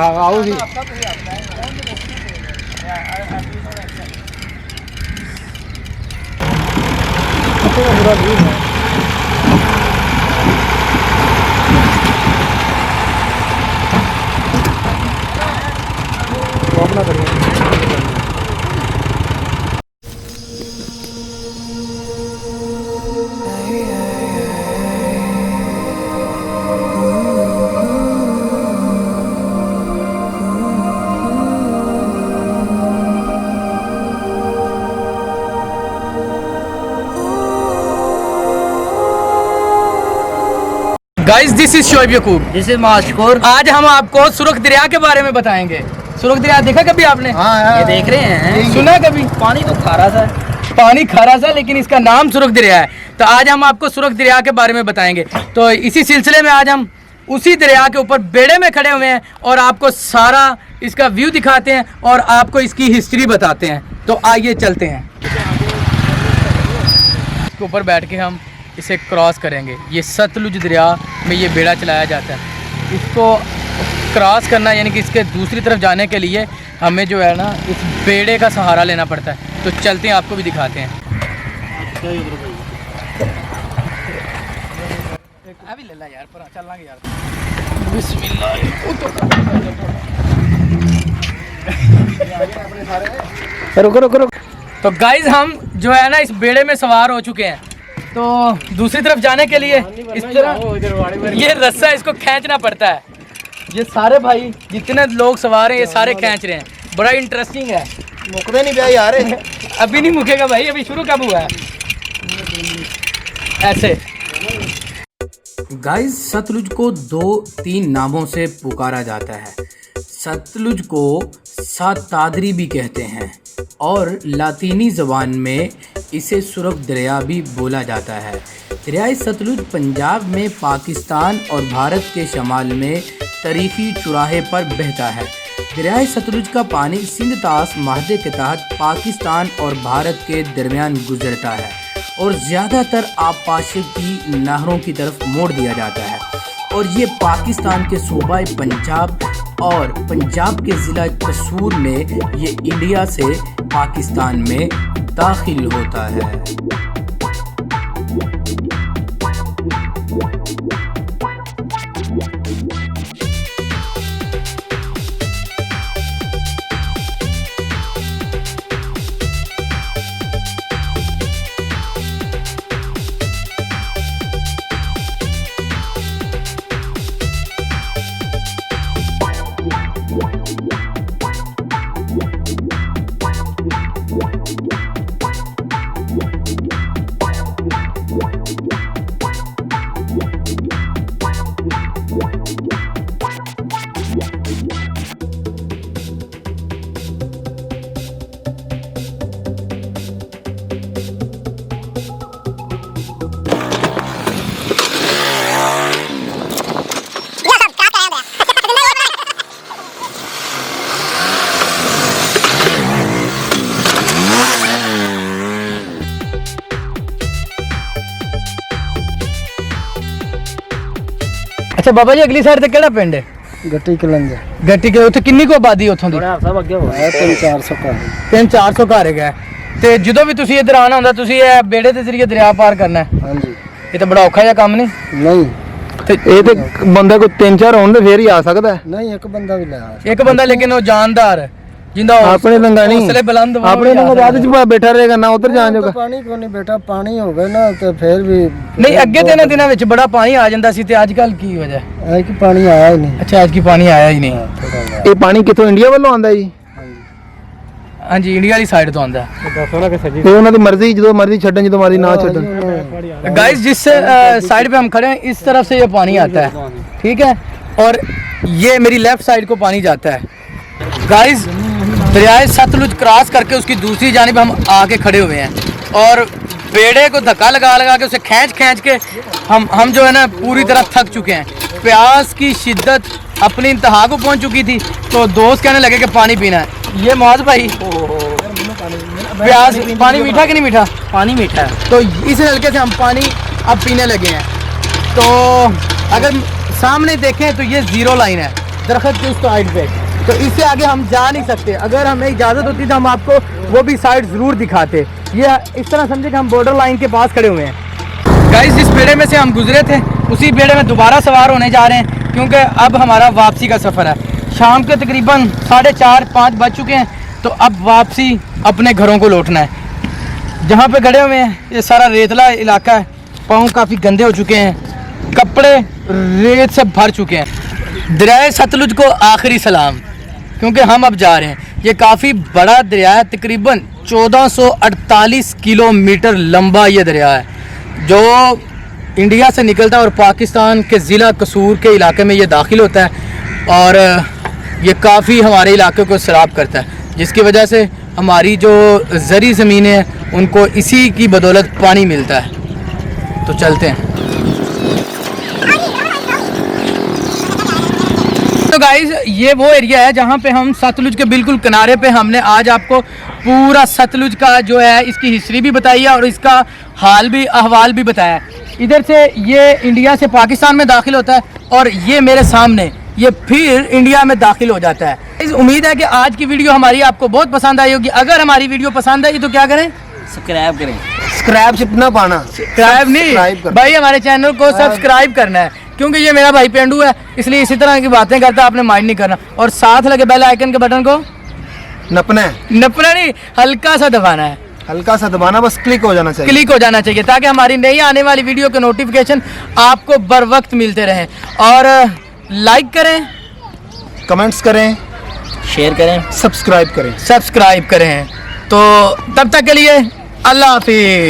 हाँ आओ जी। पूरा व्यू है। तो अपना करिए। Guys this is Shoaib Yakub, this is Mashkoor. आज हम आपको सुरख दरिया के बारे में बताएंगे। सुरख दरिया देखा कभी आपने? हाँ ये देख रहे हैं, सुना कभी? पानी तो खारा सा, पानी खारा सा, लेकिन इसका नाम सुरख दरिया है। तो आज हम आपको सुरख दरिया के बारे में बताएंगे। तो इसी सिलसिले में आज हम उसी दरिया के ऊपर बेड़े में खड़े हुए हैं और आपको सारा इसका व्यू दिखाते हैं और आपको इसकी हिस्ट्री बताते हैं। तो आइए चलते हैं। इसके ऊपर बैठ के हम इसे क्रॉस करेंगे। ये सतलुज दरिया में ये बेड़ा चलाया जाता है। इसको क्रॉस करना यानी कि इसके दूसरी तरफ जाने के लिए हमें जो है ना इस बेड़े का सहारा लेना पड़ता है। तो चलते हैं, आपको भी दिखाते हैं। अभी ले ला यार, पर चल लांगे यार। बिस्मिल्लाह। रुको रुको रुको। तो गाइज हम जो है ना इस बेड़े में सवार हो चुके हैं। तो दूसरी तरफ जाने के लिए इस तरह ये रस्सा इसको खींचना पड़ता है। ये सारे भाई जितने लोग सवार हैं ये सारे खींच रहे हैं। बड़ा इंटरेस्टिंग है। मुकदे नहीं ब्याह यार। अभी नहीं मुकेगा भाई, अभी शुरू कब हुआ है? ऐसे गाइस सतलुज को 2-3 नामों से पुकारा जाता है। सतलुज को साताद्री भी कहते हैं और लातीनी ज़बान में इसे सुरख दरिया भी बोला जाता है। दरियाए सतलुज पंजाब में पाकिस्तान और भारत के शमाल में तारीखी चौराहे पर बहता है। दरियाए सतलुज का पानी सिंध तास माहदे के तहत पाकिस्तान और भारत के दरमियान गुजरता है और ज़्यादातर आबपाशी की नहरों की तरफ मोड़ दिया जाता है। और ये पाकिस्तान के सूबा पंजाब और पंजाब के ज़िला कसूर में ये इंडिया से पाकिस्तान में दाखिल होता है। अच्छा बाबा जी, अगली साइड ते केड़ा पिंड है? गट्टी कलंज। गट्टी के उत्थे किन्नी को आबादी उत्थों दी? 300-400 का। 300-400 घर है। ते ਜਦੋਂ ਵੀ ਤੁਸੀਂ ਇੱਧਰ ਆਣਾ ਹੁੰਦਾ ਤੁਸੀਂ ਇਹ ਬੇੜੇ ਦੇ ਜ਼ਰੀਏ ਦਰਿਆ ਪਾਰ ਕਰਨਾ ਹੈ। ਹਾਂਜੀ। ਇਹ ਤਾਂ ਬੜਾ ਔਖਾ ਜਿਹਾ ਕੰਮ ਨਹੀਂ? ਨਹੀਂ ਤੇ ਇਹ ਤੇ ਬੰਦਾ ਕੋਈ 3-4 ਹੋਣ ਤੇ ਫੇਰ ਹੀ ਆ ਸਕਦਾ ਹੈ। ਨਹੀਂ ਇੱਕ ਬੰਦਾ ਵੀ ਲੈ ਆ। ਇੱਕ ਬੰਦਾ ਲੇਕਿਨ ਉਹ ਜਾਨਦਾਰ जिंदा अपने लंगा नहीं, हौसले बुलंद हो, अपने लंगा रात च बैठा रहेगा ना उधर जान जोगा। पानी को नहीं बेटा, पानी हो गया ना तो फिर भी नहीं अगे तो दिनों ਵਿੱਚ बड़ा पानी आ ਜਾਂਦਾ ਸੀ ਤੇ ਅੱਜ ਕੱਲ ਕੀ ਵਜ੍ਹਾ है कि पानी आया ही नहीं। अच्छा आज की पानी आया ही नहीं। ਇਹ ਪਾਣੀ ਕਿੱਥੋਂ ਇੰਡੀਆ ਵੱਲੋਂ ਆਉਂਦਾ ਜੀ? ਹਾਂਜੀ ਇੰਡੀਆ ਵਾਲੀ ਸਾਈਡ ਤੋਂ ਆਉਂਦਾ। ਇਹ ਉਹਨਾਂ ਦੀ ਮਰਜ਼ੀ, ਜਦੋਂ ਮਰਜ਼ੀ ਛੱਡਣ ਜਦੋਂ ਮਰਜ਼ੀ ਨਾ ਛੱਡਣ। गाइस जिस साइड पे हम खड़े हैं इस तरफ से ये पानी आता है, ठीक है, और ये मेरी लेफ्ट साइड को पानी जाता है। गाइस दरियाए सतलुज क्रॉस करके उसकी दूसरी जानिब हम आके खड़े हुए हैं और बेड़े को धक्का लगा लगा के उसे खींच के हम जो है ना पूरी तरह थक चुके हैं। प्यास की शिद्दत अपनी इंतहा को पहुंच चुकी थी तो दोस्त कहने लगे कि पानी पीना है। ये मौज भाई प्यास, पानी मीठा कि नहीं मीठा? पानी मीठा है। तो इस नलके से हम पानी अब पीने लगे हैं। तो अगर सामने देखें तो ये ज़ीरो लाइन है, दरख्त के उस साइड पे, तो इससे आगे हम जा नहीं सकते। अगर हमें इजाज़त होती तो हम आपको वो भी साइड ज़रूर दिखाते। ये इस तरह समझे कि हम बॉर्डर लाइन के पास खड़े हुए हैं। गाइस, जिस बेड़े में से हम गुजरे थे उसी बेड़े में दोबारा सवार होने जा रहे हैं, क्योंकि अब हमारा वापसी का सफ़र है। शाम के तकरीबन 4:30-5 बज चुके हैं, तो अब वापसी अपने घरों को लौटना है। जहाँ पे खड़े हुए हैं ये सारा रेतला इलाका है, पाँव काफ़ी गंदे हो चुके हैं, कपड़े रेत से भर चुके हैं। दरिया सतलुज को आखिरी सलाम, क्योंकि हम अब जा रहे हैं। ये काफ़ी बड़ा दरिया है, तकरीबन 1448 किलोमीटर लंबा ये दरिया है, जो इंडिया से निकलता है और पाकिस्तान के ज़िला कसूर के इलाके में ये दाखिल होता है। और ये काफ़ी हमारे इलाके को सैराब करता है, जिसकी वजह से हमारी जो ज़री ज़मीनें हैं उनको इसी की बदौलत पानी मिलता है। तो चलते हैं। तो गाइस, ये वो एरिया है जहाँ पे हम सतलुज के बिल्कुल किनारे पे हमने आज आपको पूरा सतलुज का जो है इसकी हिस्ट्री भी बताई है और इसका हाल भी अहवाल भी बताया है। इधर से ये इंडिया से पाकिस्तान में दाखिल होता है और ये मेरे सामने ये फिर इंडिया में दाखिल हो जाता है। इस उम्मीद है कि आज की वीडियो हमारी आपको बहुत पसंद आई होगी। अगर हमारी वीडियो पसंद आई तो क्या करें? सब्सक्राइब करें। स्क्रैप चिपना पाना, सब्सक्राइब नहीं भाई, हमारे चैनल को सब्सक्राइब करना है, क्योंकि ये मेरा भाई पेंडू है, इसलिए इसी तरह की बातें करता है, आपने माइंड नहीं करना। और साथ लगे बेल आइकन के बटन को नपना है, नपना नहीं, हल्का सा दबाना है, हल्का सा दबाना, बस क्लिक हो जाना चाहिए, क्लिक हो जाना चाहिए, ताकि हमारी नई आने वाली वीडियो के नोटिफिकेशन आपको बर वक्त मिलते रहें। और लाइक करें, कमेंट्स करें, शेयर करें, सब्सक्राइब करें। सब्सक्राइब करें। तो तब तक के लिए अल्लाह हाफिज।